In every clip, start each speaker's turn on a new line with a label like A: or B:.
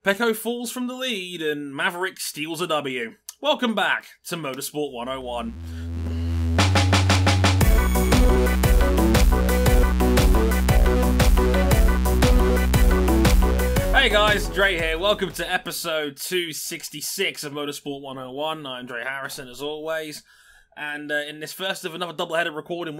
A: Pecco falls from the lead and Maverick steals a W. Welcome back to Motorsport 101. Hey guys, Dre here. Welcome to episode 266 of Motorsport 101. I'm Dre Harrison as always. And in this first of another doubleheader recording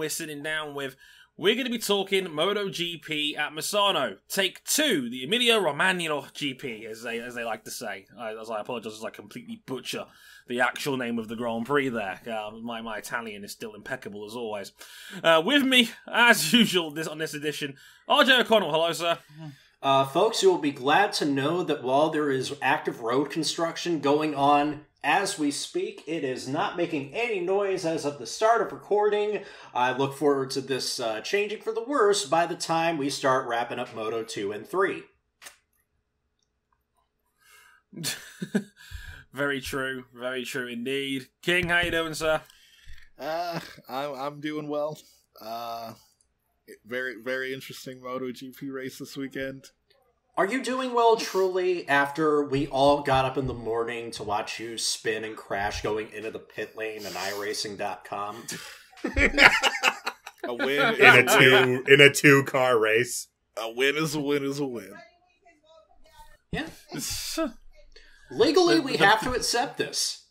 A: we're going to be talking MotoGP at Misano. Take 2, the Emilia Romagna GP, as they like to say. As I apologise as I completely butcher the actual name of the Grand Prix there. My Italian is still impeccable as always. With me, as usual, on this edition, RJ O'Connell. Hello, sir.
B: Folks, you will be glad to know that while there is active road construction going on as we speak, it is not making any noise as of the start of recording. I look forward to this changing for the worse by the time we start wrapping up Moto 2 and 3.
A: Very true indeed. King, how you doing, sir?
C: I'm doing well. Very, very interesting MotoGP race this weekend.
B: Are you doing well, truly, after we all got up in the morning to watch you spin and crash going into the pit lane at iRacing.com?
C: A win
D: in a two-car race.
C: A win is a win is a win.
B: Yeah. Legally, we have to accept this.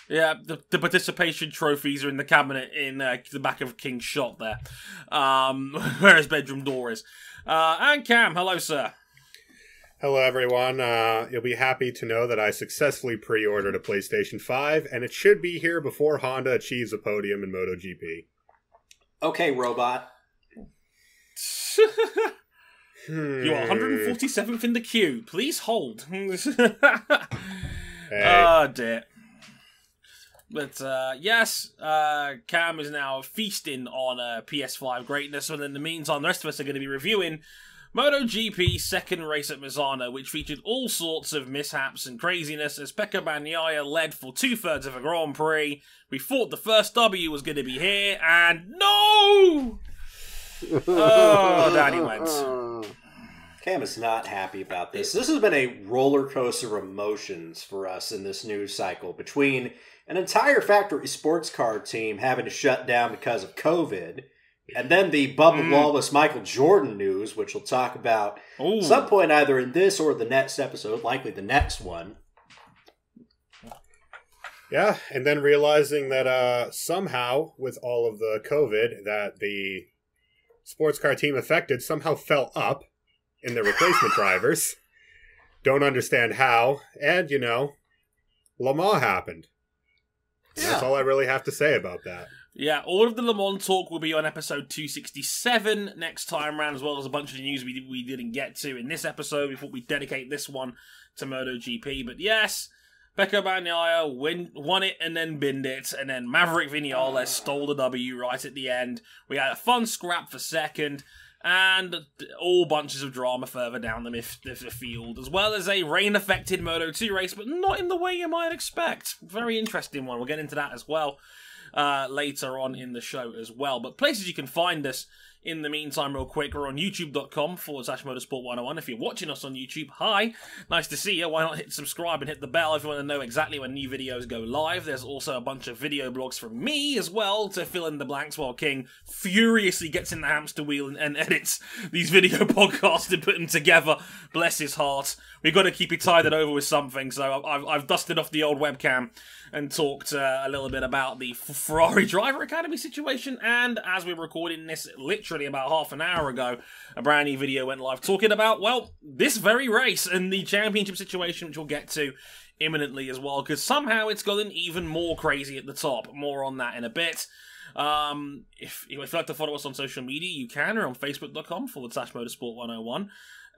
A: Yeah, the participation trophies are in the cabinet in the back of King's shop there, where his bedroom door is. And Cam, hello, sir.
D: Hello, everyone. You'll be happy to know that I successfully pre-ordered a PlayStation 5, and it should be here before Honda achieves a podium in MotoGP.
B: Okay, robot.
A: You are 147th in the queue. Please hold.
D: Hey.
A: Oh, dear. But, yes, Cam is now feasting on PS5 greatness, and in the meantime, the rest of us are going to be reviewing MotoGP's second race at Misano, which featured all sorts of mishaps and craziness as Pecco Bagnaia led for 2/3 of a Grand Prix. We thought the first W was going to be here, and no! Oh, down he went.
B: Cam is not happy about this. This has been a roller coaster of emotions for us in this news cycle, between an entire factory sports car team having to shut down because of COVID, and then the Bubba Wallace Michael Jordan news, which we'll talk about at some point either in this or the next episode, likely the next one.
D: Yeah, and then realizing that somehow, with all of the COVID, that the sports car team affected somehow fell up in the replacement drivers. Don't understand how. And, Le Mans happened. Yeah. That's all I really have to say about that.
A: Yeah, all of the Le Mans talk will be on episode 267 next time round, as well as a bunch of news we didn't get to in this episode. We thought we'd dedicate this one to MotoGP. But yes, Pecco Bagnaia won it and then binned it, and then Maverick Vinales stole the W right at the end. We had a fun scrap for second, and all bunches of drama further down the field, as well as a rain-affected Moto2 race, but not in the way you might expect. Very interesting one. We'll get into that as well later on in the show as well. But places you can find us in the meantime, real quick, we're on youtube.com/motorsport101. If you're watching us on YouTube, hi, nice to see you. Why not hit subscribe and hit the bell if you want to know exactly when new videos go live. There's also a bunch of video blogs from me as well to fill in the blanks while King furiously gets in the hamster wheel and edits these video podcasts and put them together. Bless his heart. We've got to keep it tied over with something, so I've dusted off the old webcam and talked a little bit about the Ferrari Driver Academy situation, and as we're recording this literally about half an hour ago, a brand new video went live talking about, well, this very race and the championship situation, which we'll get to imminently as well, because somehow it's gotten even more crazy at the top. More on that in a bit. If you'd like to follow us on social media, you can. We're on facebook.com/motorsport101.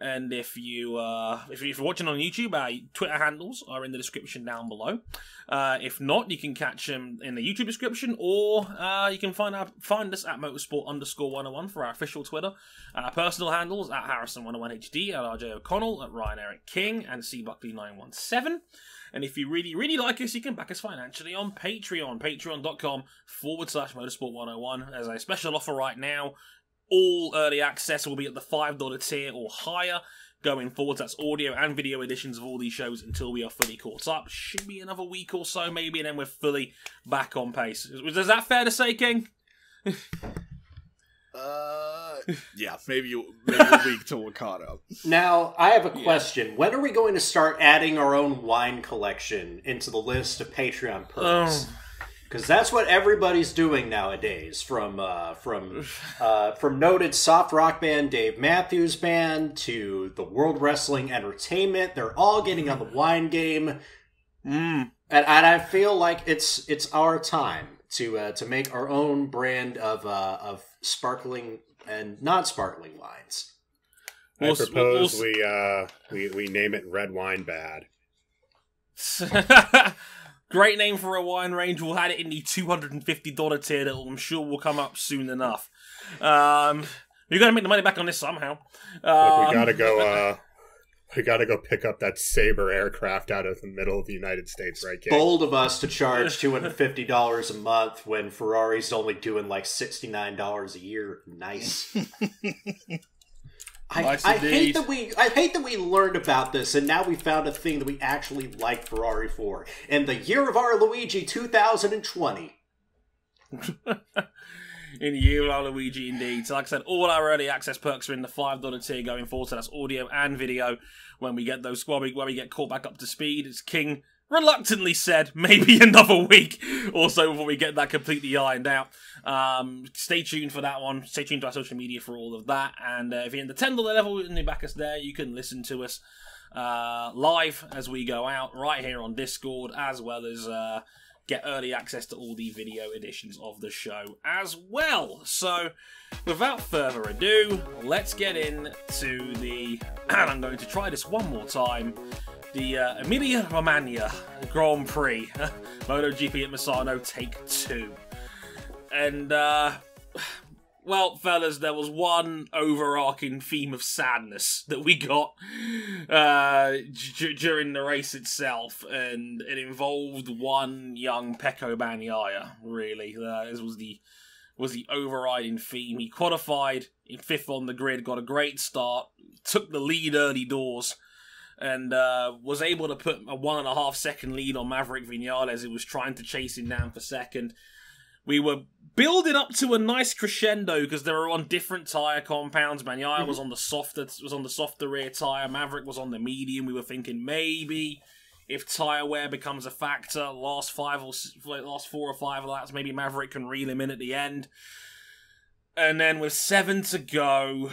A: And if you're watching on YouTube, our Twitter handles are in the description down below. If not, you can catch them in the YouTube description, or you can find us at motorsport_101 for our official Twitter. Our personal handles at Harrison101HD, at RJ O'Connell, at Ryan Eric King, and CBuckley917. And if you really, really like us, you can back us financially on Patreon, patreon.com/motorsport101. There's a special offer right now. All early access will be at the $5 tier or higher. going forward. That's audio and video editions of all these shows until we are fully caught up. Should be another week or so, maybe, and then we're fully back on pace. Is that fair to say, King?
C: Yeah, maybe a week till we're caught up.
B: Now, I have a question. Yeah. When are we going to start adding our own wine collection into the list of Patreon perks? Because that's what everybody's doing nowadays. From noted soft rock band Dave Matthews Band to the World Wrestling Entertainment, they're all getting on the wine game. And I feel like it's our time to make our own brand of sparkling and non-sparkling wines.
D: I propose we name it Red Wine Bad.
A: Great name for a wine range. We'll have it in the $250 tier that I'm sure will come up soon enough. We've got to make the money back on this somehow.
D: Look, we gotta go. We gotta go pick up that Sabre aircraft out of the middle of the United States, right, Kate?
B: Bold of us to charge $250 a month when Ferrari's only doing like $69 a year. Nice. I hate that we learned about this and now we found a thing that we actually like Ferrari for. In the year of our Luigi 2020.
A: In the year of our Luigi, indeed. So like I said, all our early access perks are in the $5 tier going forward. So that's audio and video. When we get those, when we get caught back up to speed, as King reluctantly said, maybe another week or so before we get that completely ironed out. Stay tuned for that one. Stay tuned to our social media for all of that. And if you're in the $10 level and you back us there, you can listen to us live as we go out right here on Discord, as well as get early access to all the video editions of the show as well. So without further ado, let's get into the, and I'm going to try this one more time, the Emilia Romagna Grand Prix, MotoGP at Misano, take 2. And, well, fellas, there was one overarching theme of sadness that we got during the race itself, and it involved one young Pecco Bagnaia, really. This was the overriding theme. He qualified in 5th on the grid, got a great start, took the lead early doors, and was able to put a 1.5 second lead on Maverick Vinales, who was trying to chase him down for second. We were building up to a nice crescendo because they were on different tyre compounds. Bagnaia was on the softer rear tyre. Maverick was on the medium. We were thinking maybe if tyre wear becomes a factor, last 4 or 5 laps, maybe Maverick can reel him in at the end. And then with 7 to go,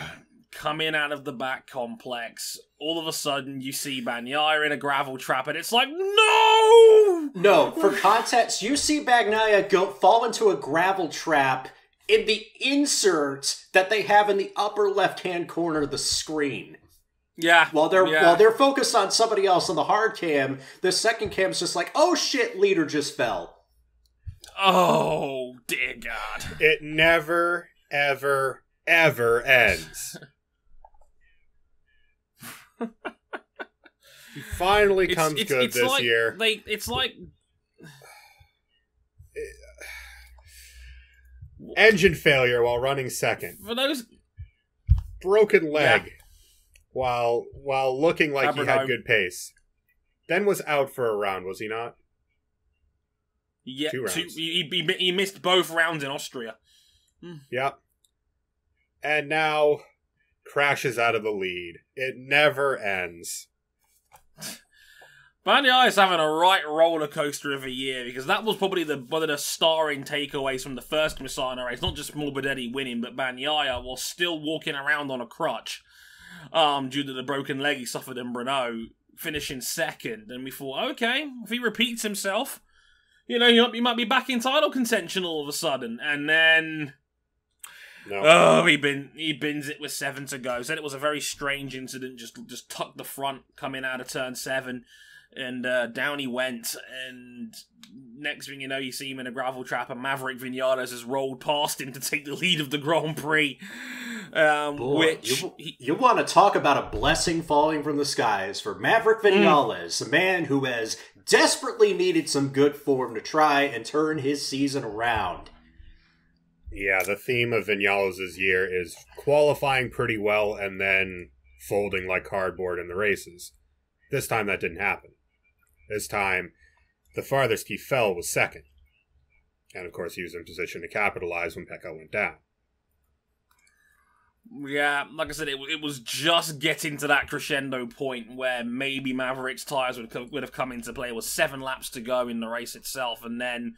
A: coming out of the back complex, all of a sudden you see Bagnaia in a gravel trap, and it's like, no!
B: No, for context, you see Bagnaia fall into a gravel trap in the insert that they have in the upper left-hand corner of the screen.
A: Yeah.
B: While they're focused on somebody else on the hard cam, the second cam's just like, oh shit, leader just fell.
A: Oh, dear God.
D: It never, ever, ever ends. He finally comes good this year.
A: It's like
D: engine failure while running second.
A: For those
D: broken leg while looking like he had good pace. Then was out for a round, was he not?
A: Yeah,
D: 2 rounds.
A: He missed both rounds in Austria.
D: Yep. And now crashes out of the lead. It never ends.
A: Bagnaia is having a right roller coaster of a year, because that was probably one of the starring takeaways from the first Misano race. Not just Morbidelli winning, but Bagnaia was still walking around on a crutch due to the broken leg he suffered in Brno, finishing second. And we thought, okay, if he repeats himself, you know, he might be back in title contention all of a sudden. And then
D: No.
A: Oh, he bins it with 7 to go. Said it was a very strange incident. Just tucked the front coming out of turn 7, and down he went. And next thing you know, you see him in a gravel trap, and Maverick Vinales has rolled past him to take the lead of the Grand Prix.
B: Boy, you want to talk about a blessing falling from the skies for Maverick Vinales, a man who has desperately needed some good form to try and turn his season around.
D: Yeah, the theme of Vinales' year is qualifying pretty well and then folding like cardboard in the races. This time that didn't happen. This time, the farthest he fell was second. And of course, he was in position to capitalize when Pecco went down.
A: Yeah, like I said, it was just getting to that crescendo point where maybe Maverick's tyres would have come into play. It was 7 laps to go in the race itself, and then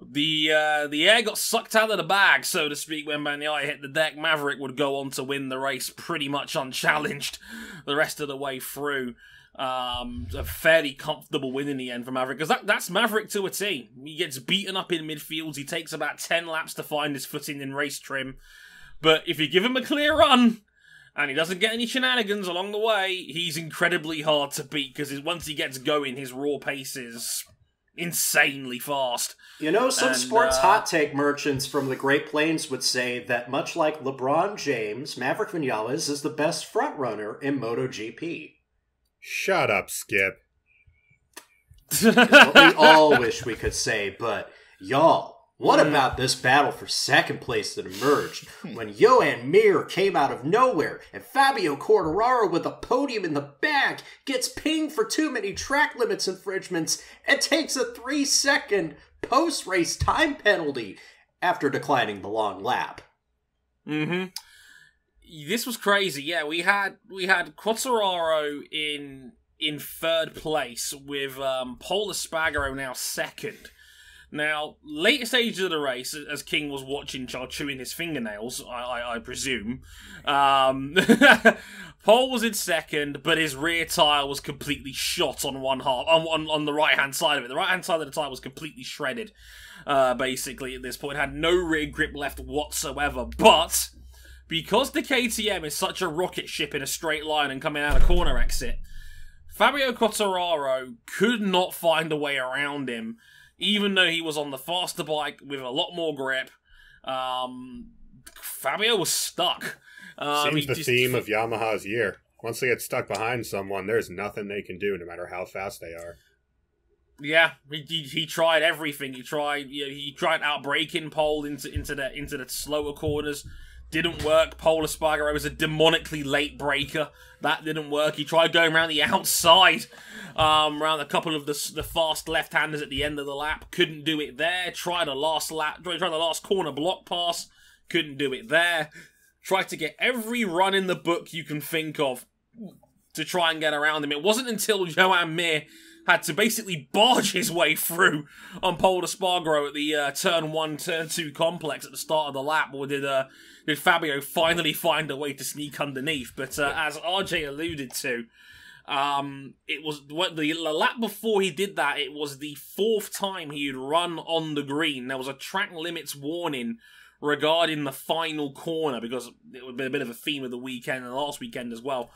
A: the air got sucked out of the bag, so to speak, when Bagnaia hit the deck. Maverick would go on to win the race pretty much unchallenged the rest of the way through. A fairly comfortable win in the end for Maverick, because that's Maverick to a T. He gets beaten up in midfield. He takes about 10 laps to find his footing in race trim. But if you give him a clear run, and he doesn't get any shenanigans along the way, he's incredibly hard to beat, because once he gets going, his raw pace is insanely fast.
B: You know, some sports hot take merchants from the Great Plains would say that much like LeBron James, Maverick Vinales is the best frontrunner in MotoGP.
D: Shut up, Skip.
B: It's what we all wish we could say, but y'all, what about this battle for second place that emerged when Johan Muir came out of nowhere and Fabio Quartararo with a podium in the back gets pinged for too many track limits infringements and takes a 3-second post-race time penalty after declining the long lap?
A: Mm-hmm. This was crazy. Yeah, we had Quartararo in third place with Pol Espargaro now second. Now, later stages of the race, as King was watching Charles chewing his fingernails, I presume, Pol was in second, but his rear tyre was completely shot on one half, on the right-hand side of it. The right-hand side of the tyre was completely shredded, basically, at this point. Had no rear grip left whatsoever, but because the KTM is such a rocket ship in a straight line and coming out a corner exit, Fabio Quartararo could not find a way around him. Even though he was on the faster bike with a lot more grip, Fabio was stuck.
D: Seems the theme of Yamaha's year. Once they get stuck behind someone, there's nothing they can do, no matter how fast they are.
A: Yeah, he tried everything. He tried outbraking Pol into the slower corners. Didn't work. Pol Espargaro was a demonically late braker. That didn't work. He tried going around the outside, around a couple of the fast left-handers at the end of the lap. Couldn't do it there. Tried the last corner block pass. Couldn't do it there. Tried to get every run in the book you can think of to try and get around him. It wasn't until Johan Muir had to basically barge his way through on Pol Espargaro at the turn 1, turn 2 complex at the start of the lap, or did Fabio finally find a way to sneak underneath. But as RJ alluded to, it was the lap before he did that, it was the 4th time he had run on the green. There was a track limits warning regarding the final corner, because it would be a bit of a theme of the weekend and last weekend as well.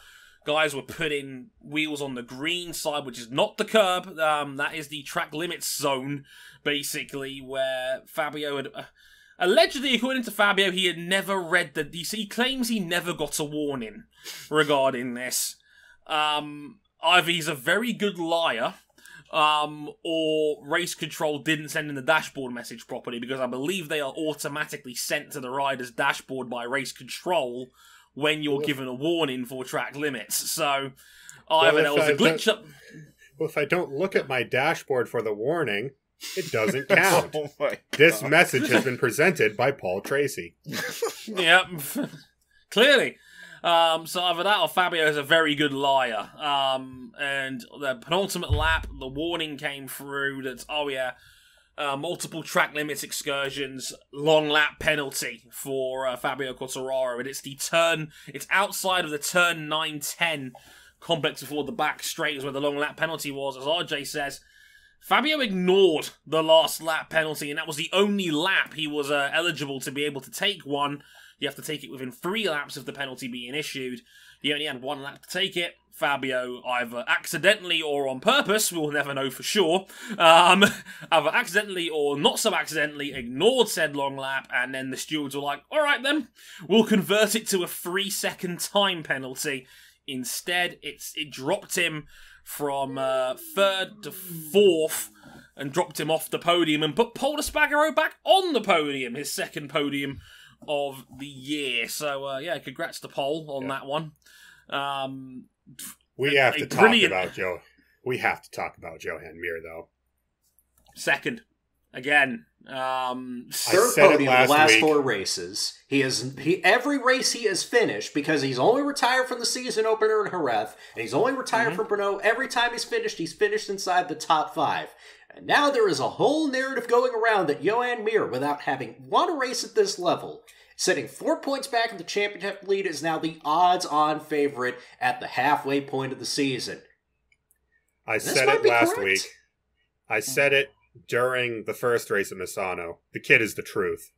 A: Guys were putting wheels on the green side, which is not the curb. That is the track limits zone, basically, where Fabio had... allegedly, according to Fabio, he had never read the... He claims he never got a warning regarding this. Either he's a very good liar, or race control didn't send in the dashboard message properly, because I believe they are automatically sent to the rider's dashboard by race control when you're given a warning for track limits. So, either there was a glitch up...
D: Well, if I don't look at my dashboard for the warning, it doesn't count.
C: Oh my God.
D: This message has been presented by Paul Tracy.
A: Yep. Clearly. So either that or Fabio is a very good liar. And the penultimate lap, the warning came through that, multiple track limits excursions, long lap penalty for Fabio Quartararo, and it's outside of the turn 9-10 complex before the back straight is where the long lap penalty was. As RJ says, Fabio ignored the last lap penalty, and that was the only lap he was eligible to be able to take one. You have to take it within 3 laps of the penalty being issued. He only had 1 lap to take it. Fabio, either accidentally or on purpose, we'll never know for sure, either accidentally or not so accidentally ignored said long lap, and then the stewards were like, alright then, we'll convert it to a 3-second time penalty. Instead, it dropped him from 3rd to 4th, and dropped him off the podium, and put Pol Espargaro back on the podium, his 2nd podium of the year. So, congrats to Pol on that one.
D: We have to talk
A: brilliant.
D: about Joe. We have to talk about Johan Muir, though.
A: Second, again.
B: Third podium in the last 4 races. Every race he has finished, because he's only retired from the season opener in Jerez, and he's only retired from Brno. Every time he's finished inside the top 5. And now there is a whole narrative going around that Johan Muir, without having won a race at this level, sitting 4 points back in the championship lead, is now the odds-on favorite at the halfway point of the season.
D: I said it last week. I said it during the first race at Misano. The kid is the truth.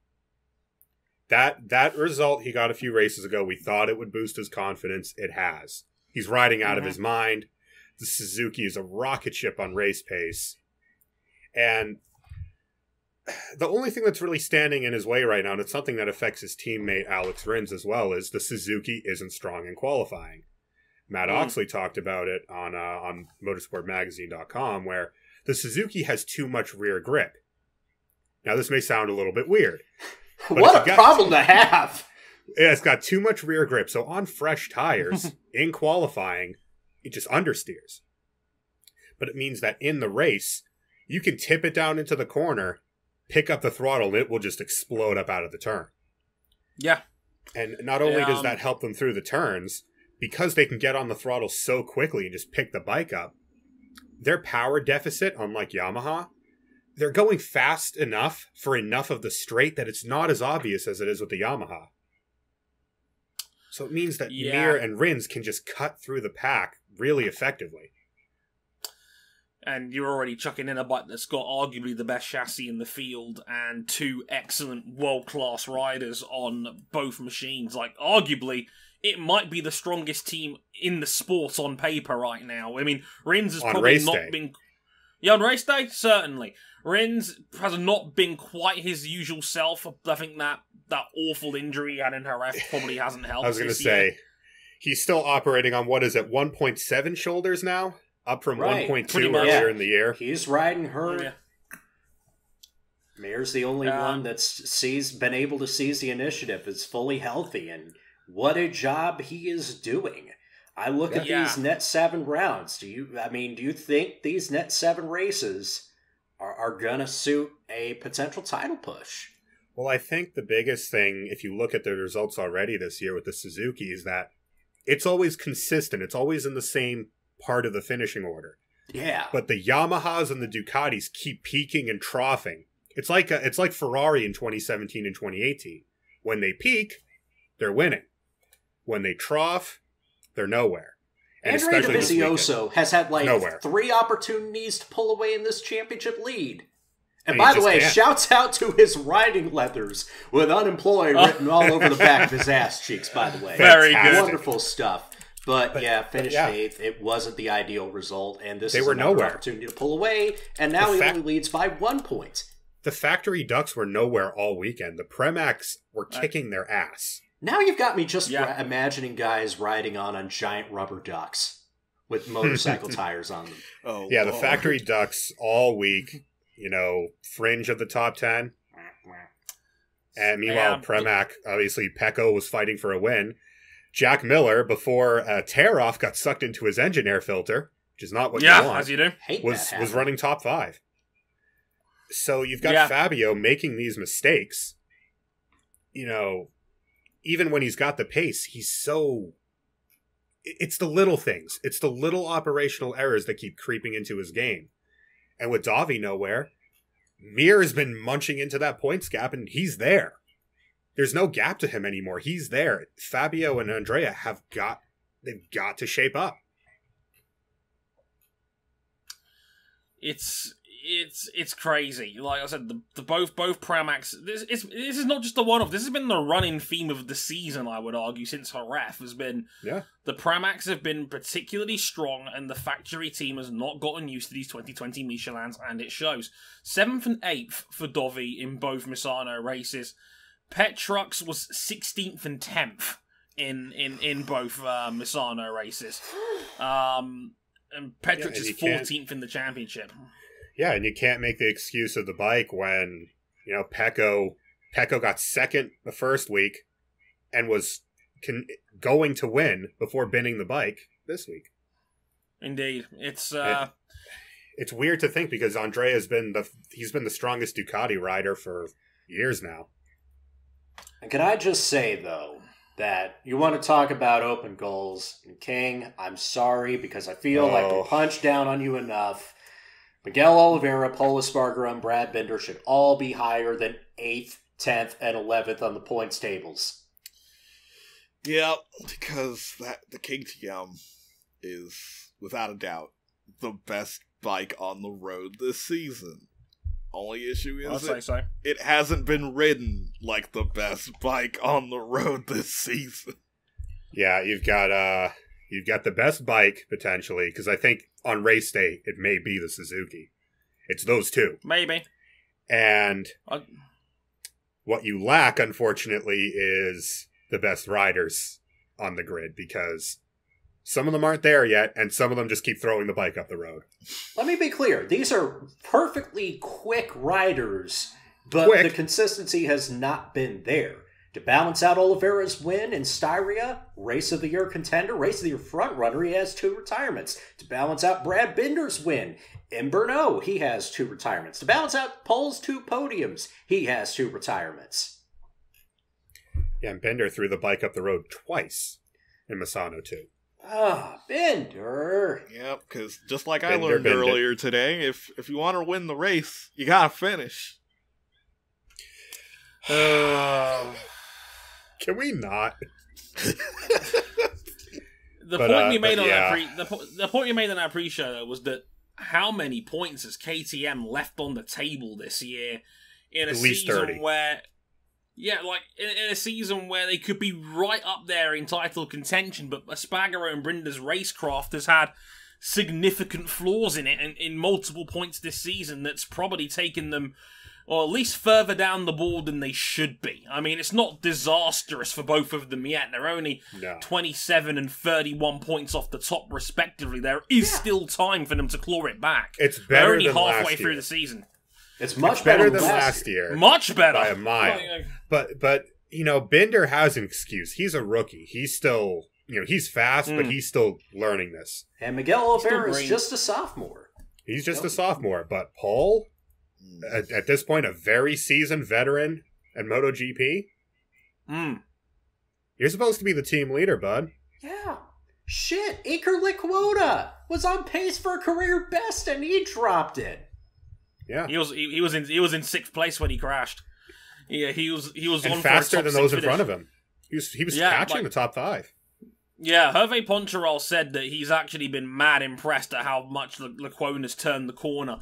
D: That result he got a few races ago, we thought it would boost his confidence. It has. He's riding out of his mind. The Suzuki is a rocket ship on race pace. And the only thing that's really standing in his way right now, and it's something that affects his teammate Alex Rins as well, is the Suzuki isn't strong in qualifying. Matt Oxley talked about it on motorsportmagazine.com, where the Suzuki has too much rear grip. Now, this may sound a little bit weird.
B: What a problem to have!
D: It's got too much rear grip, so on fresh tires, in qualifying, it just understeers. But it means that in the race, you can tip it down into the corner, pick up the throttle, and it will just explode up out of the turn.
A: Yeah.
D: And not only does that help them through the turns, because they can get on the throttle so quickly and just pick the bike up, their power deficit, unlike Yamaha, they're going fast enough for enough of the straight that it's not as obvious as it is with the Yamaha. So it means that Muir and Rins can just cut through the pack really effectively.
A: And you're already chucking in a bike that's got arguably the best chassis in the field and 2 excellent world-class riders on both machines. Like, arguably, it might be the strongest team in the sport on paper right now. I mean, Rins has probably not been... Yeah, on race day, certainly. Rins has not been quite his usual self. I think that awful injury he had in Jerez probably hasn't helped.
D: I was going to say, he's still operating on, 1.7 shoulders now? Up from 1.2 earlier in the year.
B: He's riding her. Yeah. Muir's the only one that's been able to seize the initiative, is fully healthy, and what a job he is doing. I look at these net 7 rounds. Do you think these net 7 races are gonna suit a potential title push?
D: Well, I think the biggest thing, if you look at the results already this year with the Suzuki, is that it's always consistent. It's always in the same part of the finishing order.
B: Yeah.
D: But the Yamahas and the Ducatis keep peaking and troughing. It's like Ferrari in 2017 and 2018. When they peak, they're winning. When they trough, they're nowhere. And
B: Andrea Dovizioso has had 3 opportunities to pull away in this championship lead. And by the way, shouts out to his riding leathers with unemployed written all over the back of his ass cheeks, by the way.
A: Very good.
B: Wonderful stuff. But finished 8th. It wasn't the ideal result, and this is another opportunity to pull away, and now he only leads by 1 point.
D: The factory ducks were nowhere all weekend. The Premacs were kicking their ass.
B: Now you've got me just imagining guys riding on giant rubber ducks with motorcycle tires on them.
D: Oh, yeah, the factory ducks all week, fringe of the top 10. And meanwhile, Premac, obviously, Pecco was fighting for a win. Jack Miller, before a tear-off got sucked into his engine air filter, which is not what you want,
A: as you do,
D: was running top 5. So you've got Fabio making these mistakes. Even when he's got the pace, he's so... It's the little things. It's the little operational errors that keep creeping into his game. And with Davi nowhere, Mir has been munching into that points gap, and he's there. There's no gap to him anymore. He's there. Fabio and Andrea they've got to shape up.
A: It's crazy. Like I said, the both Pramacs. This is not just a one-off. This has been the running theme of the season, I would argue, since Jerez has been.
D: Yeah.
A: The Pramacs have been particularly strong, and the factory team has not gotten used to these 2020 Michelins, and it shows. 7th and 8th for Dovi in both Misano races. Petrux was 16th and 10th in both Misano races. And Petrux is 14th in the championship.
D: Yeah, and you can't make the excuse of the bike when, Pecco got second the first week and was going to win before binning the bike this week.
A: Indeed. It's
D: weird to think because Andrea has been the strongest Ducati rider for years now.
B: And can I just say, though, that you want to talk about open goals, and King, I'm sorry because I feel like we punched down on you enough. Miguel Oliveira, Pol Espargaro, and Brad Binder should all be higher than 8th, 10th, and 11th on the points tables.
C: Yeah, because the KTM is, without a doubt, the best bike on the road this season. Only issue is it hasn't been ridden like the best bike on the road this season.
D: Yeah, you've got the best bike potentially, because I think on race day it may be the Suzuki. It's those two,
A: maybe.
D: And what you lack, unfortunately, is the best riders on the grid, because some of them aren't there yet, and some of them just keep throwing the bike up the road.
B: Let me be clear. These are perfectly quick riders, but the consistency has not been there. To balance out Oliveira's win in Styria, Race of the Year contender, Race of the Year frontrunner, he has 2 retirements. To balance out Brad Binder's win in Brno, he has 2 retirements. To balance out Pol's 2 podiums, he has 2 retirements.
D: Yeah, and Binder threw the bike up the road twice in Misano too.
B: Binder.
C: Yep, because just like I learned earlier today, if you want to win the race, you gotta finish.
D: Can we not?
A: The point you made on that pre-show though, was that how many points has KTM left on the table this year in a season
D: 30.
A: where... Yeah, like, in a season where they could be right up there in title contention, but Espargaro and Brinder's racecraft has had significant flaws in it, and in multiple points this season that's probably taken them, or at least further down the board than they should be. I mean, it's not disastrous for both of them yet. They're only 27 and 31 points off the top, respectively. There is still time for them to claw it back.
D: It's better
A: They're only
D: than
A: halfway through the season.
B: It's much
D: better than last year.
A: Much better.
D: By a mile. But Binder has an excuse. He's a rookie. He's still, he's fast, but he's still learning this.
B: And Miguel Oliveira is just a sophomore.
D: He's just a sophomore. But Pol, at this point, a very seasoned veteran at MotoGP. You're supposed to be the team leader, bud.
B: Yeah. Shit, Iker Lecuona was on pace for a career best, and he dropped it.
D: Yeah,
A: he was in 6th place when he crashed. Yeah, he was
D: and
A: on
D: faster
A: for a
D: than
A: top
D: those
A: 6
D: in front of him. He was catching the top 5.
A: Yeah, Hervé Poncharal said that he's actually been mad impressed at how much Lecuona's turned the corner,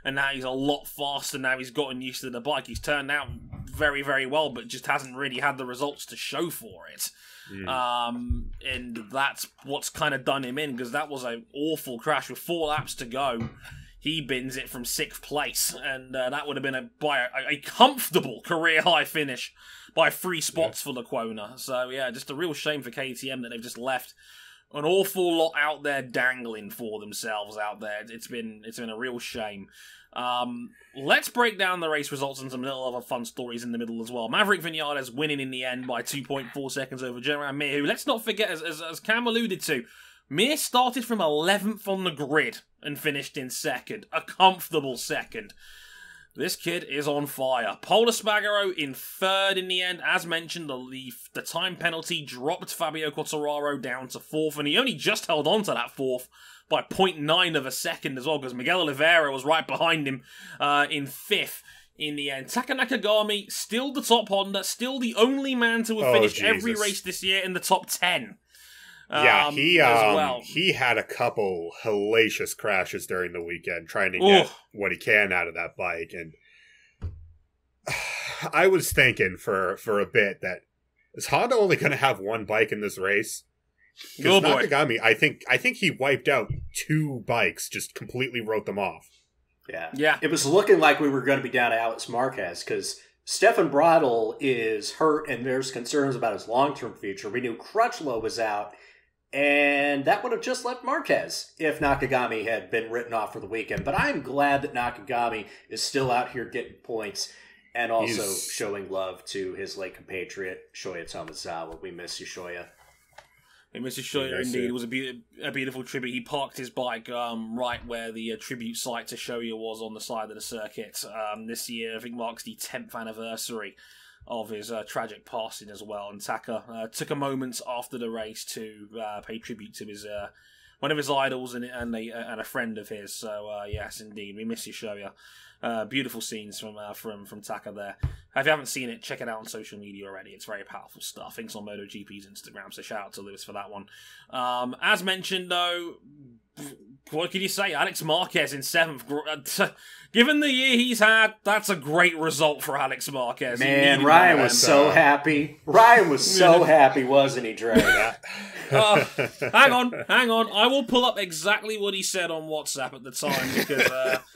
A: and now he's a lot faster. Now he's gotten used to the bike. He's turned out very, very well, but just hasn't really had the results to show for it. And that's what's kind of done him in, because that was an awful crash with 4 laps to go. He bins it from 6th place, and that would have been a comfortable career-high finish by 3 spots for Lecuona. So, yeah, just a real shame for KTM that they've just left an awful lot out there dangling for themselves out there. It's been a real shame. Let's break down the race results and some little other fun stories in the middle as well. Maverick Vinales winning in the end by 2.4 seconds over Johan Muir, who, let's not forget, as Cam alluded to, Mir started from 11th on the grid and finished in 2nd. A comfortable 2nd. This kid is on fire. Pol Espargaro in 3rd in the end. As mentioned, the time penalty dropped Fabio Quartararo down to 4th, and he only just held on to that 4th by 0.9 of a second as well, because Miguel Oliveira was right behind him in 5th. In the end, Taka Nakagami, still the top Honda, still the only man to have finished every race this year in the top 10.
D: Yeah, he had a couple hellacious crashes during the weekend trying to get what he can out of that bike, and I was thinking for a bit that is Honda only going to have one bike in this race? Because Nakagami, I think he wiped out 2 bikes, just completely wrote them off.
B: Yeah. It was looking like we were going to be down to Alex Marquez, because Stefan Bradl is hurt, and there's concerns about his long-term future. We knew Crutchlow was out, and that would have just left Marquez if Nakagami had been written off for the weekend. But I'm glad that Nakagami is still out here getting points. And also showing love to his late compatriot, Shoya Tomizawa. We miss you, Shoya.
A: We miss you, Shoya, indeed. It was a beautiful tribute. He parked his bike right where the tribute site to Shoya was on the side of the circuit. This year, I think, marks the 10th anniversary of his tragic passing as well. And Taka took a moment after the race to pay tribute to his one of his idols and a friend of his. So, yes, indeed. We miss you, Shoya. Beautiful scenes from Taka there. If you haven't seen it, check it out on social media already. It's very powerful stuff. Links on MotoGP's Instagram, so shout out to Lewis for that one. As mentioned, though, what can you say? Alex Marquez in 7th. Given the year he's had, that's a great result for Alex Marquez.
B: Man, Ryan was so happy. Ryan was so happy, wasn't he, Dre?
A: Hang on. I will pull up exactly what he said on WhatsApp at the time because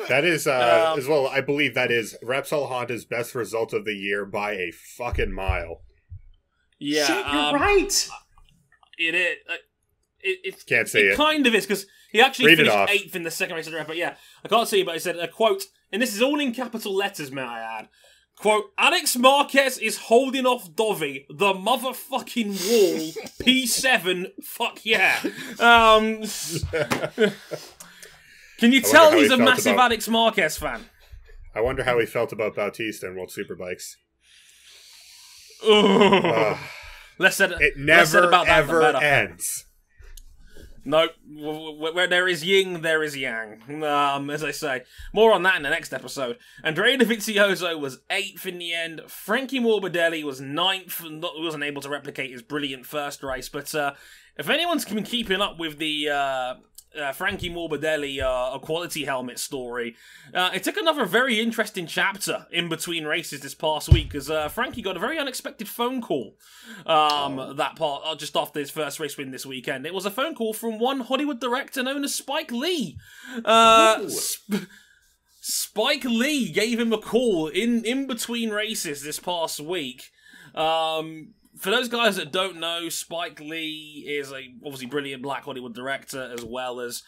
D: that is as well. I believe that is Repsol Honda's best result of the year by a fucking mile.
A: Yeah,
B: shit, you're right.
A: It is. It
D: can't say it.
A: Kind of is because he actually finished 8th in the second race of the race. But yeah, I can't see, but he said a quote, and this is all in capital letters, may I add. Quote, Alex Marquez is holding off Dovi, the motherfucking wall, P7, fuck yeah. Can you tell he's a massive Alex Marquez fan?
D: I wonder how he felt about Bautista and World Superbikes. It never, ever ends.
A: No, where there is yin, there is yang, as I say. More on that in the next episode. Andrea Dovizioso was 8th in the end. Frankie Morbidelli was 9th and wasn't able to replicate his brilliant first race. But if anyone's been keeping up with the Frankie Morbidelli quality helmet story, it took another very interesting chapter in between races this past week because Frankie got a very unexpected phone call that part just after his first race win this weekend. It was a phone call from one Hollywood director known as Spike Lee. Spike Lee gave him a call in between races this past week. For those guys that don't know, Spike Lee is a obviously brilliant Black Hollywood director, as well as,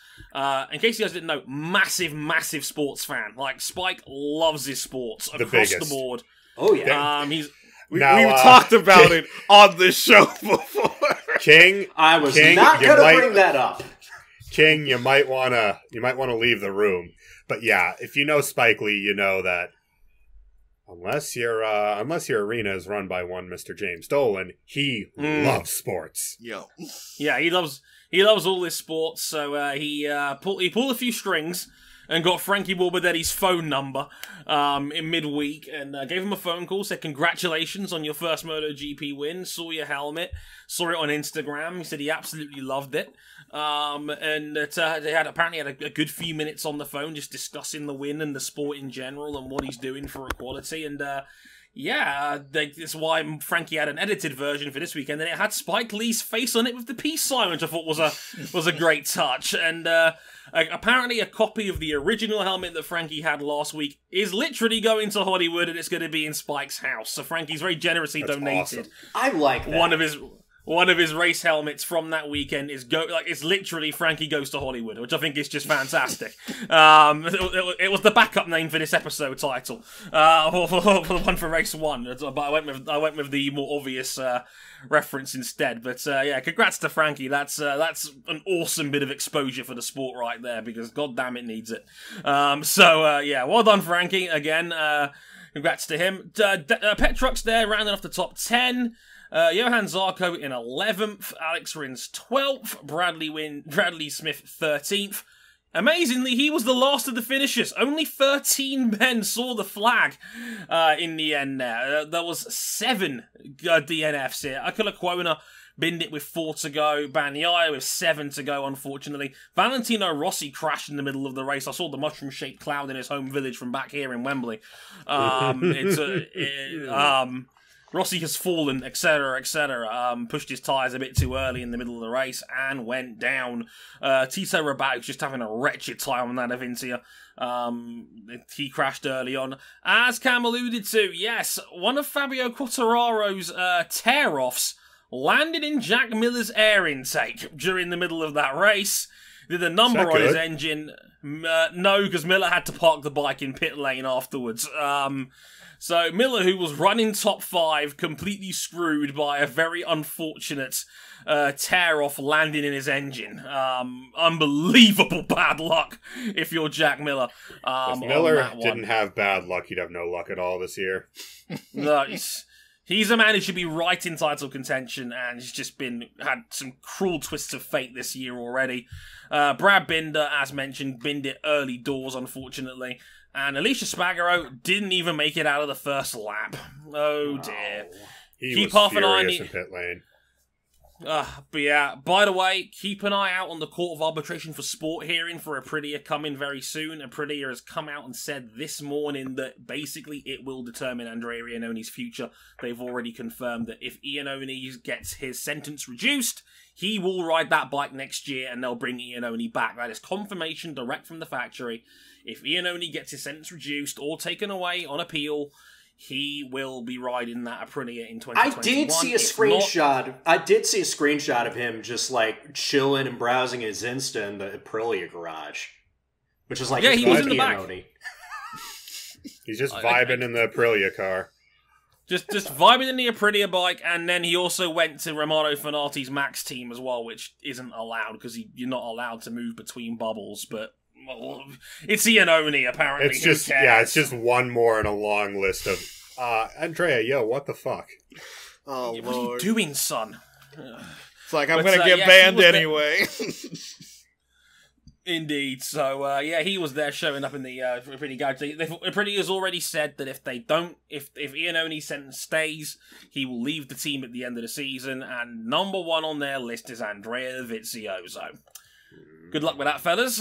A: in case you guys didn't know, massive sports fan. Like, Spike loves his sports across the board.
B: Oh, yeah.
C: We've talked about it on this show before.
D: King,
B: I was not going to bring that up.
D: King, you might want to leave the room. But yeah, if you know Spike Lee, you know that unless your arena is run by one Mr. James Dolan, he loves sports.
A: Yeah, he loves all his sports. So he pulled a few strings and got Frankie Morbidelli's phone number in midweek and gave him a phone call. Said congratulations on your first MotoGP win. Saw your helmet. Saw it on Instagram. He said he absolutely loved it. And they had a good few minutes on the phone just discussing the win and the sport in general and what he's doing for equality. And that's why Frankie had an edited version for this weekend, and it had Spike Lee's face on it with the peace sign, which I thought was a great touch. And apparently a copy of the original helmet that Frankie had last week is literally going to Hollywood, and it's going to be in Spike's house. So Frankie's very generously donated.
B: Awesome. I like that.
A: One of his race helmets from that weekend is it's literally Frankie Goes to Hollywood, which I think is just fantastic. It was the backup name for this episode title, for the one for race 1, but I went with the more obvious reference instead. But yeah, congrats to Frankie. That's an awesome bit of exposure for the sport right there, because goddamn it needs it. Yeah, well done, Frankie. Again, congrats to him. Pet Trucks there rounding off the top 10. Johan Zarco in 11th, Alex Rins 12th, Bradley Smith 13th. Amazingly, he was the last of the finishers. Only 13 men saw the flag in the end there. There was 7 DNFs here. Akila Quona binned it with 4 to go. Bagnaia with 7 to go, unfortunately. Valentino Rossi crashed in the middle of the race. I saw the mushroom-shaped cloud in his home village from back here in Wembley. Rossi has fallen, etc., pushed his tyres a bit too early in the middle of the race and went down. Tito Rabat's just having a wretched time on that Avintia. He crashed early on. As Cam alluded to, yes, one of Fabio Quartararo's tear-offs landed in Jack Miller's air intake during the middle of that race. Did a number on his engine. No, because Miller had to park the bike in pit lane afterwards. So Miller, who was running top 5, completely screwed by a very unfortunate tear-off landing in his engine. Unbelievable bad luck if you're Jack Miller.
D: If Miller didn't have bad luck, he'd have no luck at all this year.
A: No, he's a man who should be right in title contention, and he's just had some cruel twists of fate this year already. Brad Binder, as mentioned, binned it early doors, unfortunately. And Alicia Spargaro didn't even make it out of the first lap. Oh dear.
D: Keep half an eye in pit lane.
A: But yeah, by the way, keep an eye out on the Court of Arbitration for Sport hearing for Aprilia coming very soon. Aprilia has come out and said this morning that basically it will determine Andrea Iannoni's future. They've already confirmed that if Iannoni gets his sentence reduced, he will ride that bike next year and they'll bring Iannoni back. That is confirmation direct from the factory. If Iannoni gets his sentence reduced or taken away on appeal, he will be riding that Aprilia in 2021.
B: I did see a screenshot of him just like chilling and browsing his Insta in the Aprilia garage, which is like
A: he was in the back.
D: He's just vibing in the Aprilia car.
A: Just vibing in the Aprilia bike, and then he also went to Romano Fenati's Max team as well, which isn't allowed because you're not allowed to move between bubbles, but. Well, it's Iannoni, apparently.
D: It's just one more in a long list of, Andrea, what the fuck?
C: Oh,
A: Lord. What are you doing, son?
C: It's like, I'm going to get banned anyway.
A: Indeed. So, he was there showing up in the Aprilia garage. Aprilia has already said that if Iannoni's sentence stays, he will leave the team at the end of the season, and number 1 on their list is Andrea Vizioso. Good luck with that, fellas.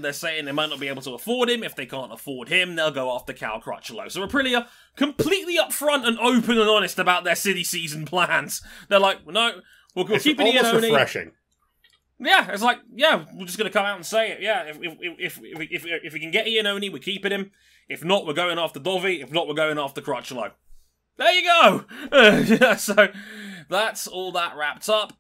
A: They're saying they might not be able to afford him. If they can't afford him, they'll go after Cal Crutchlow. So Aprilia, completely upfront and open and honest about their city season plans. They're like, no, we'll keep it
D: Iannoni. It's refreshing.
A: Yeah, it's like, we're just going to come out and say it. Yeah, if we can get Iannoni, we're keeping him. If not, we're going after Dovi. If not, we're going after Crutchlow. There you go. So that's all that wrapped up.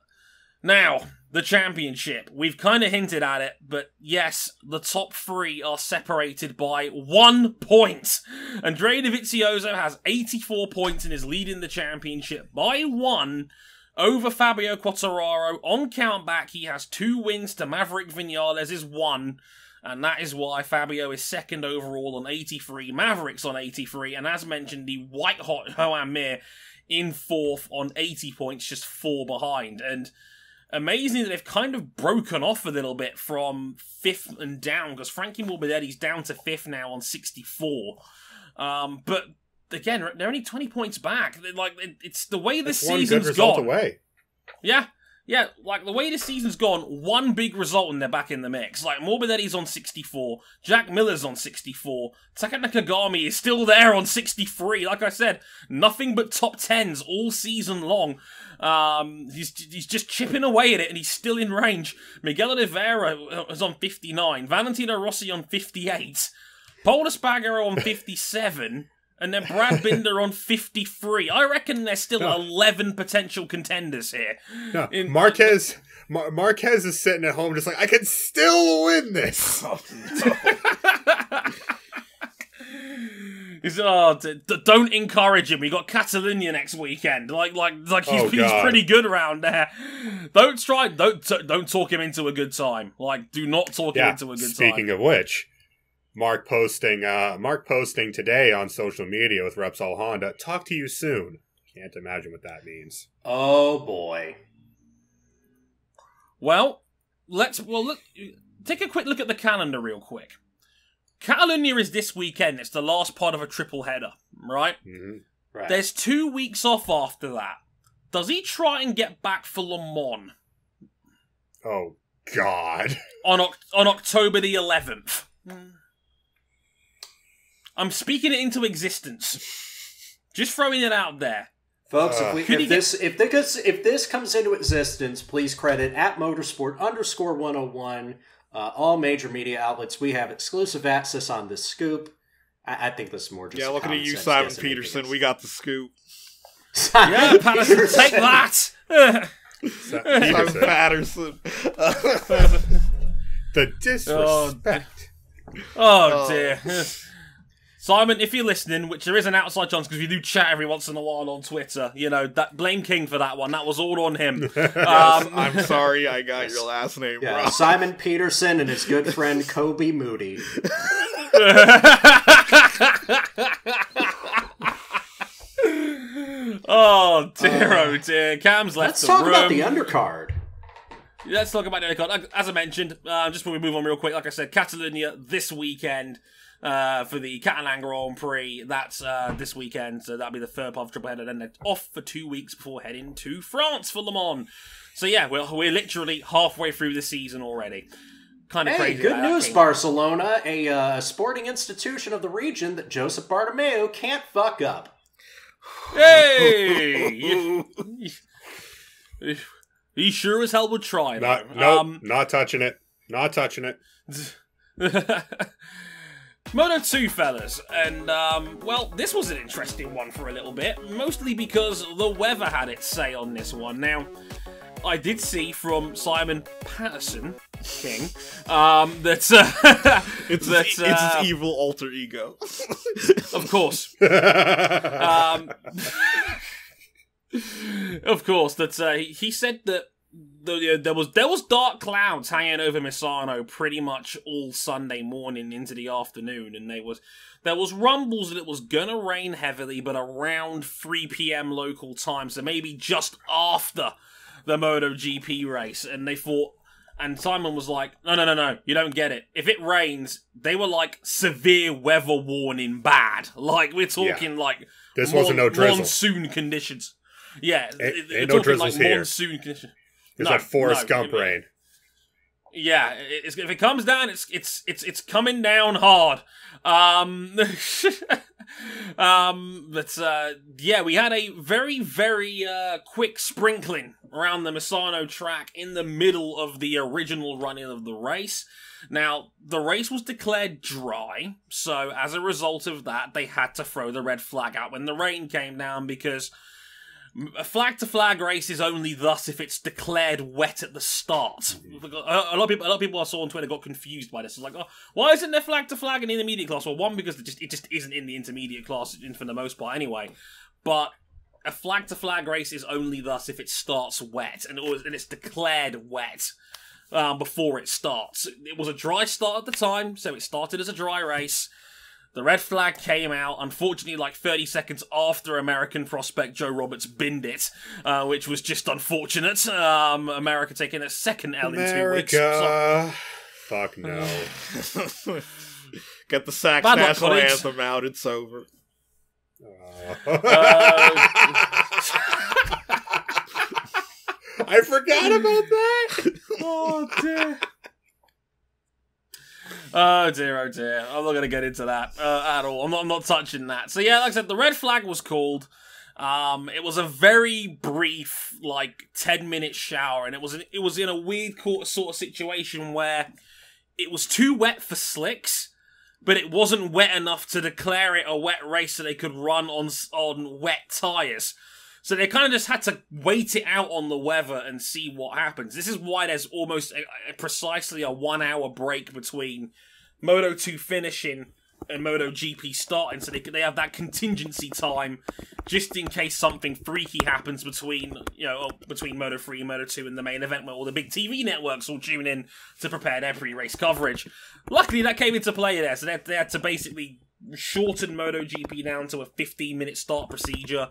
A: Now, the championship. We've kind of hinted at it, but yes, the top 3 are separated by 1 point. Andrea Dovizioso has 84 points and is leading the championship by 1 over Fabio Quartararo. On countback, he has 2 wins to Maverick Vinales' 1, and that is why Fabio is second overall on 83, Maverick's on 83, and as mentioned, the white-hot Johan Muir in 4th on 80 points, just 4 behind. And amazing that they've kind of broken off a little bit from 5th and down, because Frankie Morbidelli's down to 5th now on 64. But again, they're only 20 points back. It's the way the season's gone.
D: Away.
A: Yeah, like the way the season's gone, 1 big result and they're back in the mix. Like Morbidelli's on 64, Jack Miller's on 64, Taka Nakagami is still there on 63. Like I said, nothing but top 10s all season long. He's just chipping away at it and he's still in range. Miguel Oliveira is on 59, Valentino Rossi on 58, Pol Espargaro on 57. And then Brad Binder on 53. I reckon there's still 11 potential contenders here.
D: No, Marquez is sitting at home just like, I can still win this.
A: Don't encourage him. We got Catalunya next weekend. He's pretty good around there. Don't talk him into a good time. Do not talk him into a good time.
D: Speaking of which, Mark posting today on social media with Repsol Honda, talk to you soon. Can't imagine what that means.
B: Oh boy.
A: Well, take a quick look at the calendar real quick. Catalunya is this weekend. It's the last part of a triple header, right?
D: Mm-hmm.
B: Right.
A: There's 2 weeks off after that. Does he try and get back for Le Mans?
D: Oh God.
A: On October the 11th. I'm speaking it into existence. Just throwing it out there.
B: Folks, if this comes into existence, please credit at Motorsport _101. All major media outlets, we have exclusive access on this scoop. I think this is more just
C: looking at you, Simon Peterson. We got the scoop.
A: Yeah, Patterson, take that!
C: Simon Patterson.
D: The disrespect.
A: Oh dear. Simon, if you're listening, which there is an outside chance because we do chat every once in a while on Twitter, you know, that blame King for that one. That was all on him.
C: I'm sorry I got your last name wrong.
B: Simon Peterson and his good friend Kobe Moody.
A: Oh dear. Cam's left
B: Let's
A: the
B: talk
A: room.
B: about the undercard.
A: Let's talk about the undercard. As I mentioned, just before we move on real quick, like I said, Catalonia this weekend. For the Catalan Grand Prix, that's this weekend, so that'll be the third part of triple header. Then they're off for 2 weeks before heading to France for Le Mans. So yeah, we're literally halfway through the season already. Kind of crazy.
B: Good news, Barcelona, a sporting institution of the region that Joseph Bartomeu can't fuck up.
A: Hey, he sure as hell would try.
D: Not touching it. Not touching it.
A: Moto 2, fellas, and, well, this was an interesting one for a little bit, mostly because the weather had its say on this one. Now, I did see from Simon Patterson, King, that,
C: it's his evil alter ego.
A: Of course. Of course, that, he said that there was dark clouds hanging over Misano pretty much all Sunday morning into the afternoon, and there was rumbles that it was gonna rain heavily, but around 3 p.m. local time, so maybe just after the MotoGP race. And they thought, and Simon was like, no, you don't get it. If it rains, they were like severe weather warning bad. Like we're talking like
D: this wasn't no drizzle.
A: Monsoon conditions. Yeah,
D: ain't no drizzles here.
A: Monsoon conditions.
D: It's like Forrest Gump rain.
A: Yeah, if it comes down, it's coming down hard. Yeah, we had a very, very quick sprinkling around the Misano track in the middle of the original running of the race. Now, the race was declared dry, so as a result of that, they had to throw the red flag out when the rain came down, because a flag-to-flag race is only thus if it's declared wet at the start. A lot of people I saw on Twitter got confused by this. It's like, oh, why isn't there flag-to-flag in the intermediate class? Well, one, because it just isn't in the intermediate class for the most part anyway. But a flag-to-flag race is only thus if it starts wet, and it's declared wet before it starts. It was a dry start at the time, so it started as a dry race. The red flag came out, unfortunately, like 30 seconds after American prospect Joe Roberts binned it, which was just unfortunate. America taking a second L in 2 weeks.
D: America! Fuck no.
C: Get the Sax national anthem out, it's over.
D: I forgot about that!
A: Oh, dear. Oh dear. I'm not going to get into that at all. I'm not touching that. So yeah, like I said, the red flag was called. It was a very brief, like 10-minute shower, and it was in a weird sort of situation where it was too wet for slicks, but it wasn't wet enough to declare it a wet race so they could run on wet tyres. So they kind of just had to wait it out on the weather and see what happens. This is why there's almost precisely a 1 hour break between Moto 2 finishing and MotoGP starting, so they have that contingency time just in case something freaky happens between Moto 3 and Moto 2 and the main event, where all the big TV networks will tune in to prepare their pre-race coverage. Luckily, that came into play there, so they had to basically shorten MotoGP down to a 15-minute start procedure.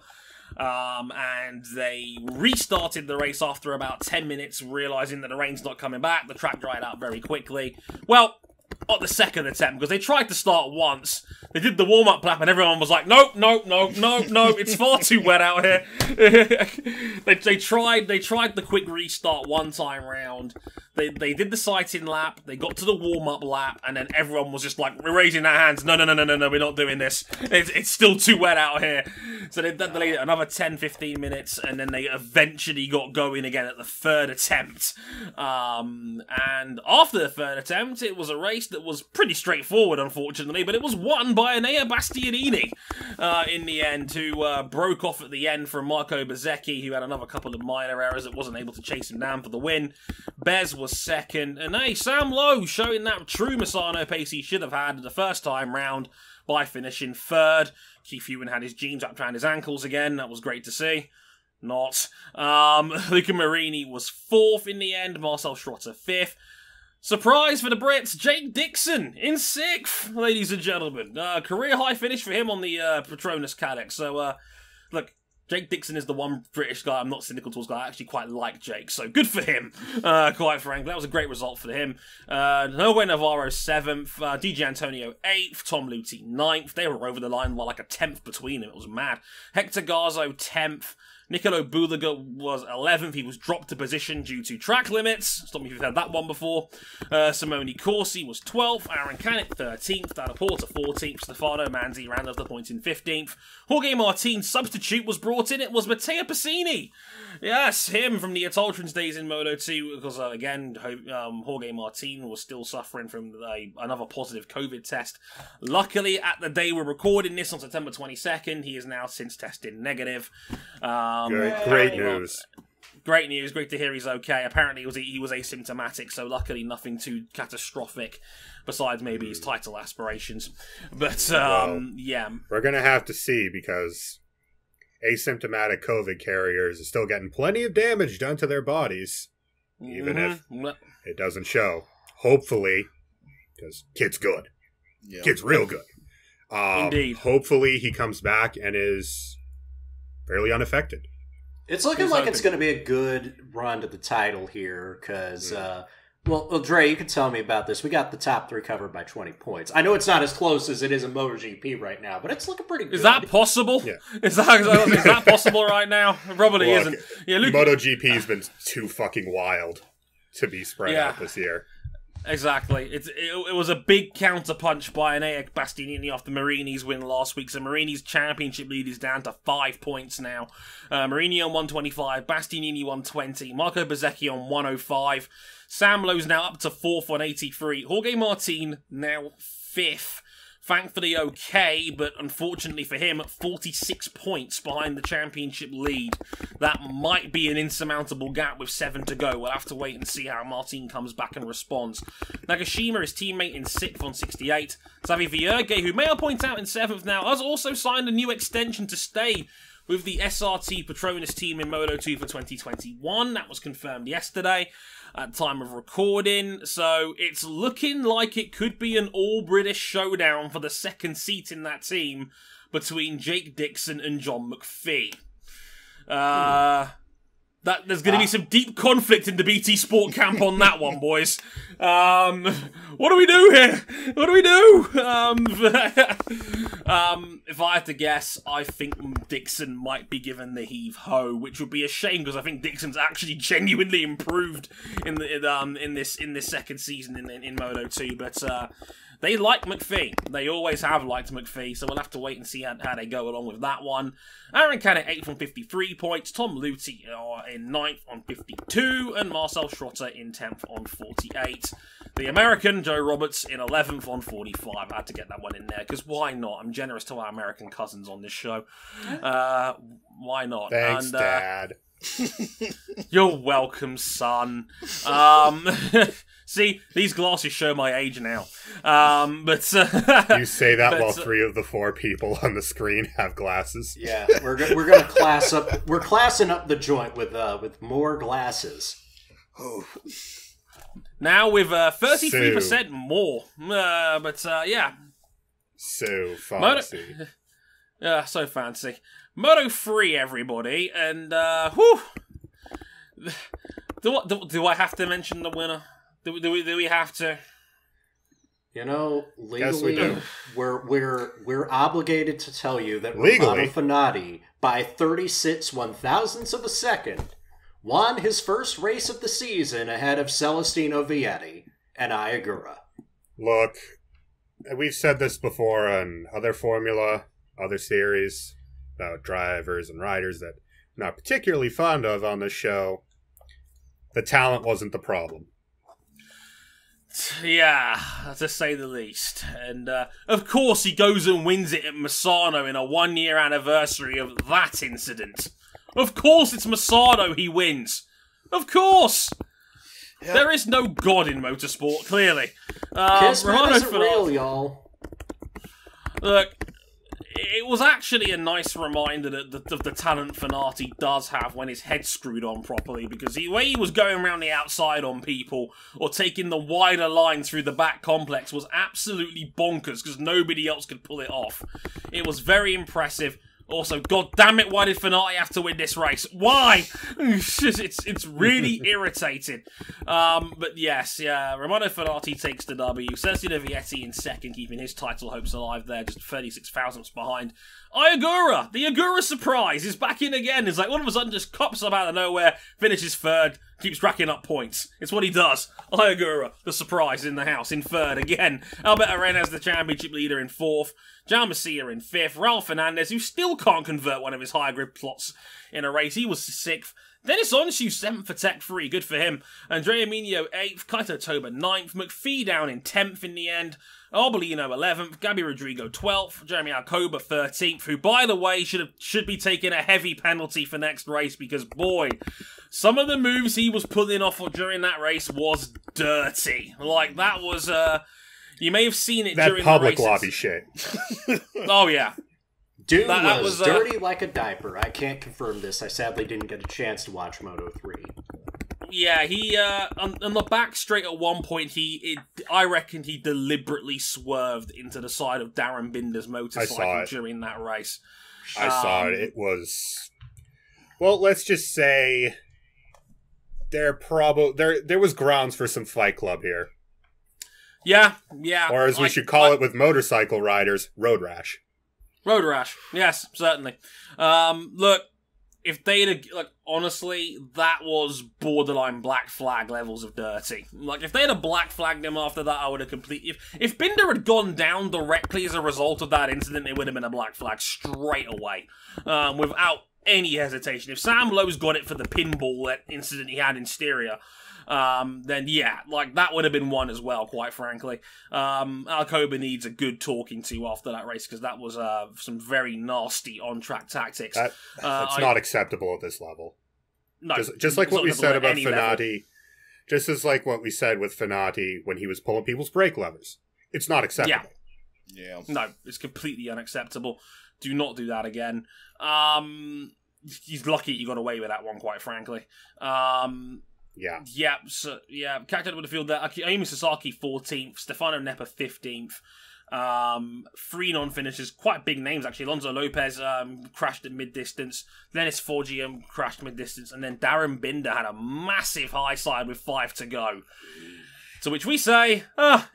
A: And they restarted the race after about 10 minutes, realising that the rain's not coming back. The track dried out very quickly. Well, on the second attempt, because they tried to start once. They did the warm-up lap and everyone was like, no, it's far too wet out here. they tried the quick restart one time round. They did the sighting lap, they got to the warm-up lap, and then everyone was just like, we're raising their hands, no, we're not doing this. It's still too wet out here. So they delayed it another 10-15 minutes, and then they eventually got going again at the third attempt. And after the third attempt, it was a race that was pretty straightforward, unfortunately, but it was won by Enea Bastianini in the end, who broke off at the end from Marco Bezzecchi, who had another couple of minor errors that wasn't able to chase him down for the win. Bez was second. And hey, Sam Lowe showing that true Misano pace he should have had the first time round by finishing third. Keith Ewan had his jeans wrapped around his ankles again. That was great to see. Not. Luca Marini was fourth in the end. Marcel Schrotter fifth. Surprise for the Brits, Jake Dixon in sixth, ladies and gentlemen. Career high finish for him on the Petronas Cadex. So, look, Jake Dixon is the one British guy I'm not cynical towards. I actually quite like Jake, so good for him, quite frankly. That was a great result for him. Noé Navarro 7th, DJ Antonio 8th, Tom Luthi 9th. They were over the line by like a 10th between them. It was mad. Hector Garzo 10th. Nicolo Bulaga was 11th. He was dropped to position due to track limits. Stop me if you've heard that one before. Simone Corsi was 12th. Aaron Canet 13th. Dana Porter 14th. Stefano Manzi rounded off the points in 15th. Jorge Martin's substitute was brought in. It was Matteo Passini. Yes, him from the Atoltrans days in Moto 2. Because, again, Jorge Martin was still suffering from another positive COVID test. Luckily, at the day we're recording this on September 22nd, he is now since tested negative.
D: Great news.
A: Great news. Great to hear he's okay. Apparently he was asymptomatic, so luckily nothing too catastrophic besides maybe his title aspirations. But, yeah.
D: We're going to have to see because asymptomatic COVID carriers are still getting plenty of damage done to their bodies, even if it doesn't show. Hopefully, because kid's good. Yeah. Kid's real good.
A: Indeed.
D: Hopefully he comes back and is fairly unaffected.
B: It's looking like it's going to be a good run to the title here because, well, Dre, you can tell me about this. We got the top three covered by 20 points. I know it's not as close as it is in MotoGP right now, but it's looking pretty good.
A: Is that possible? Yeah. Is that possible right now? It probably isn't. Yeah,
D: MotoGP's been too fucking wild to be spread out this year.
A: Exactly. It was a big counterpunch by Enea Bastianini after Marini's win last week. So Marini's championship lead is down to 5 points now. Marini on 125, Bastianini 120, Marco Bezzecchi on 105. Sam Lowe's now up to 4th on 83. Jorge Martin now 5th. Thankfully okay, but unfortunately for him, 46 points behind the championship lead. That might be an insurmountable gap with 7 to go. We'll have to wait and see how Martin comes back and responds. Nagashima, his teammate, in 6th on 68. Xavi Vierge, who may I point out in 7th now, has also signed a new extension to stay with the SRT Petronas team in Moto2 for 2021. That was confirmed yesterday at time of recording, so it's looking like it could be an all-British showdown for the second seat in that team between Jake Dixon and John McPhee. There's going to be some deep conflict in the BT Sport camp on that one, boys. What do we do here? What do we do? If I had to guess, I think Dixon might be given the heave-ho, which would be a shame because I think Dixon's actually genuinely improved in this second season in Moto 2. But they like McPhee. They always have liked McPhee, so we'll have to wait and see how they go along with that one. Aaron Canet 8th on 53 points, Tom Luthi in 9th on 52, and Marcel Schrotter in 10th on 48. The American, Joe Roberts, in 11th on 45. I had to get that one in there, because why not? I'm generous to our American cousins on this show. Why not?
D: Thanks, Dad.
A: You're welcome, son. See, these glasses show my age now. But
D: you say that while 3 of the 4 people on the screen have glasses.
B: Yeah, we're gonna class up. We're classing up the joint with more glasses.
C: Oh.
A: Now with 33% more. Yeah.
D: So fancy.
A: So fancy. Moto 3, everybody, and whew. Do I have to mention the winner? Do we have to?
B: You know, legally,
D: Yes, we do.
B: we're obligated to tell you that
D: Legally.
B: Romano Fenati, by 36 1,000ths of a second, won his first race of the season ahead of Celestino Vietti and Iagura.
D: Look, we've said this before on other Formula, other series, about drivers and riders that I'm not particularly fond of on this show. The talent wasn't the problem.
A: Yeah, to say the least. And, of course, he goes and wins it at Misano in a 1-year anniversary of that incident. Of course it's Misano he wins. Of course!
C: Yep.
A: There is no God in motorsport, clearly.
B: Kismet isn't real, y'all.
A: Look, it was actually a nice reminder of the talent Fenati does have when his head's screwed on properly, because the way he was going around the outside on people or taking the wider line through the back complex was absolutely bonkers because nobody else could pull it off. It was very impressive. Also, god damn it, why did Fenati have to win this race? Why? It's really irritating. But yes, yeah, Romano Fenati takes the W. Sergio Vietti in second, keeping his title hopes alive there, just 36 thousandths behind. Iagura, the Iagura surprise, is back in again. It's like all of a sudden just cops up out of nowhere, finishes third, keeps racking up points. It's what he does. Iagura, the surprise in the house, in third again. Alberto Arenas, the championship leader, in fourth. Joan in fifth. Raul Fernandez, who still can't convert one of his high grid plots in a race, he was sixth. Dennis Onshu, seventh for Tech 3, good for him. Andrea Minio, 8th. Kaito Toba, 9th. McPhee down in 10th in the end. Arbolino, 11th. Gabby Rodrigo, 12th. Jeremy Alcoba, 13th, who, by the way, should be taking a heavy penalty for next race, because, boy, some of the moves he was pulling off during that race was dirty. Like, that was, you may have seen it during the races.
D: That public lobby shit.
A: Oh, yeah.
B: Dude was dirty like a diaper. I can't confirm this. I sadly didn't get a chance to watch Moto 3.
A: Yeah, he, on the back straight at one point, I reckon he deliberately swerved into the side of Darren Binder's motorcycle during that race.
D: I saw it. It was... Well, let's just say... there was grounds for some Fight Club here.
A: Yeah.
D: Or as we should call it with motorcycle riders, road rash.
A: Road rash, yes, certainly. Look, if they'd honestly, that was borderline black flag levels of dirty. Like, if they'd have black flagged him after that, I would have completely... If Binder had gone down directly as a result of that incident, it would have been a black flag straight away. Without any hesitation. If Sam Lowe's got it for the pinball incident he had in Styria, then yeah, like, that would have been one as well, quite frankly. Alcoba needs a good talking to after that race, because that was some very nasty on-track tactics.
D: That's not acceptable at this level.
A: No.
D: Just like what we said about Fenati, just as like what we said with Fenati when he was pulling people's brake levers. It's not acceptable.
C: Yeah.
A: No, it's completely unacceptable. Do not do that again. He's lucky he got away with that one, quite frankly.
D: Yeah.
A: Captain with the field there. Ayumi Sasaki 14th, Stefano Nepa 15th. 3 non-finishers, quite big names actually. Alonso Lopez crashed at mid-distance. Dennis Forgium crashed mid-distance. And then Darren Binder had a massive high side with 5 to go. To which we say,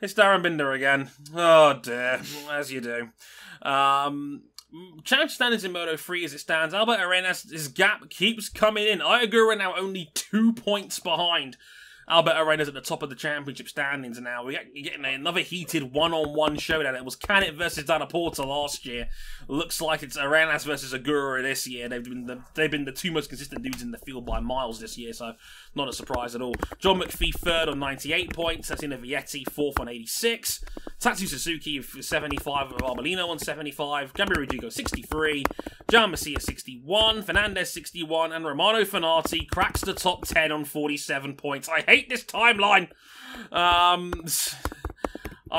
A: it's Darren Binder again. Oh dear, as you do. Challenge standards in Moto 3 as it stands. Albert Arenas' gap keeps coming in. Iagura now only 2 points behind Albert Arenas at the top of the championship standings now. We're getting another heated one-on-one showdown. It was Canet versus Dana Porta last year. Looks like it's Arenas versus Agura this year. They've been the 2 most consistent dudes in the field by miles this year, so not a surprise at all. John McPhee 3rd on 98 points. Satina Vietti 4th on 86. Tatsu Suzuki 75 of Arbolino on 75. Gabriel Rodrigo 63. Joan Masia 61. Fernandez 61. And Romano Fenati cracks the top 10 on 47 points. I hate this timeline. I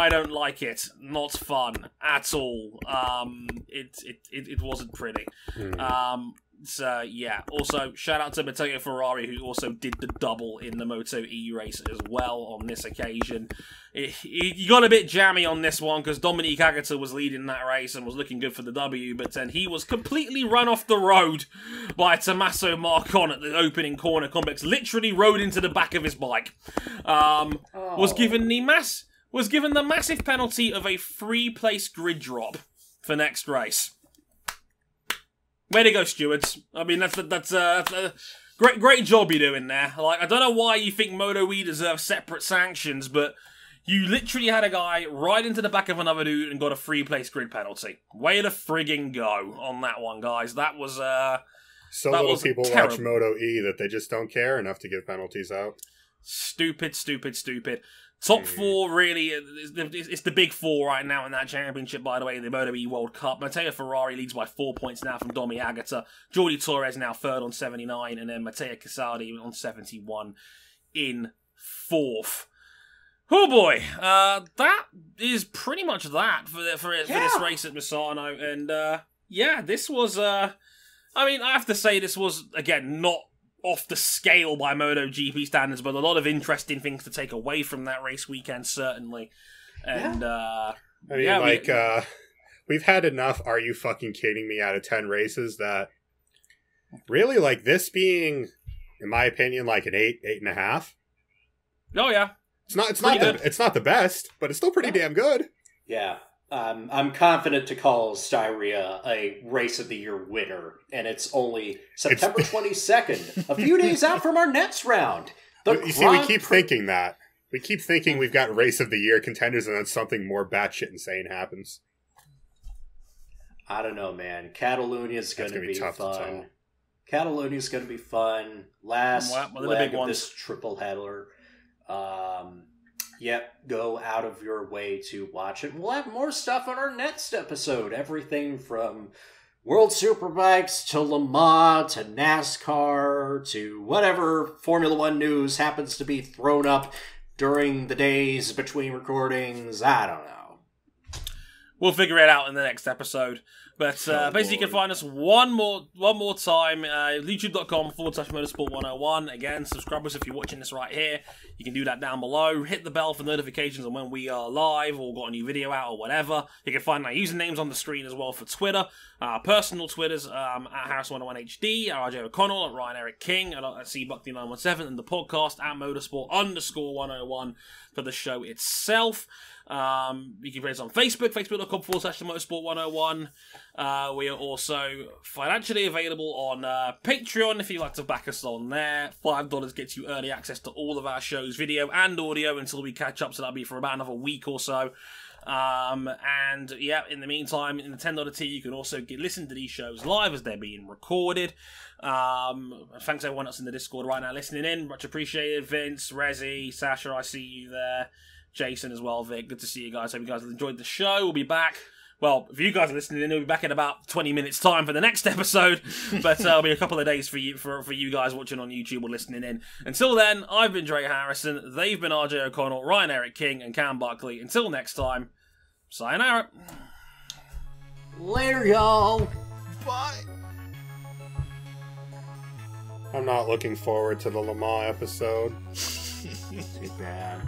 A: don't like it. Not fun at all. It wasn't pretty. So yeah. Also, shout out to Matteo Ferrari, who also did the double in the Moto E race as well on this occasion. He got a bit jammy on this one because Dominique Agata was leading that race and was looking good for the W, but then he was completely run off the road by Tommaso Marcon at the opening corner complex. Literally rode into the back of his bike. Was given the massive penalty of a 3-place grid drop for next race. Way to go, stewards. I mean, that's a great job you're doing there. Like, I don't know why you think Moto E deserves separate sanctions, but you literally had a guy ride into the back of another dude and got a 3-place grid penalty. Way to frigging go on that one, guys. That was
D: so little people terrible. Watch Moto E that they just don't care enough to give penalties out.
A: Stupid. Top 4, really, it's the big 4 right now in that championship, by the way, the Moto E World Cup. Matteo Ferrari leads by 4 points now from Domi Agata. Jordi Torres now 3rd on 79, and then Matteo Casardi on 71 in 4th. Oh boy, that is pretty much that for this race at Misano, and this was. I mean, I have to say this was again not off the scale by MotoGP standards, but a lot of interesting things to take away from that race weekend, certainly. And
D: we've had enough. Are you fucking kidding me? Out of 10 races, that really like this being, in my opinion, like an 8.5.
A: Oh yeah.
D: It's not the best, but it's still pretty damn good.
B: Yeah. I'm confident to call Styria a Race of the Year winner, and it's only September 22nd, a few days out from our next round.
D: We keep thinking that. We keep thinking we've got Race of the Year contenders, and then something more batshit insane happens.
B: I don't know, man. Catalonia's going to be fun. Catalonia's going to be fun. Last leg of this triple header. Go out of your way to watch it. We'll have more stuff on our next episode. Everything from World Superbikes to Le Mans to NASCAR to whatever Formula One news happens to be thrown up during the days between recordings. I don't know.
A: We'll figure it out in the next episode. But basically, you can find us one more time, youtube.com/motorsport101. Again, subscribe us if you're watching this right here. You can do that down below. Hit the bell for notifications on when we are live or got a new video out or whatever. You can find my usernames on the screen as well for Twitter. Personal Twitters at Harris101HD, at RJ O'Connell, at Ryan Eric King, at CBuckley917, and the podcast at Motorsport_101 for the show itself. You can find us on Facebook, facebook.com/motorsport101. We are also financially available on Patreon if you'd like to back us on there. $5 gets you early access to all of our shows, video and audio, until we catch up, so that'll be for about another week or so. In the meantime, in the $10 tier, you can also listen to these shows live as they're being recorded. Thanks everyone that's in the Discord right now listening in. Much appreciated. Vince, Rezi, Sasha, I see you there. Jason as well, Vic. Good to see you guys. Hope you guys have enjoyed the show. We'll be back. Well, if you guys are listening in, we'll be back in about 20 minutes' time for the next episode. But it'll be a couple of days for you guys watching on YouTube or listening in. Until then, I've been Dre Harrison. They've been RJ O'Connell, Ryan Eric King, and Cam Buckley. Until next time, sayonara.
B: Later, y'all.
C: Bye.
D: I'm not looking forward to the Le Mans episode.
B: Too bad.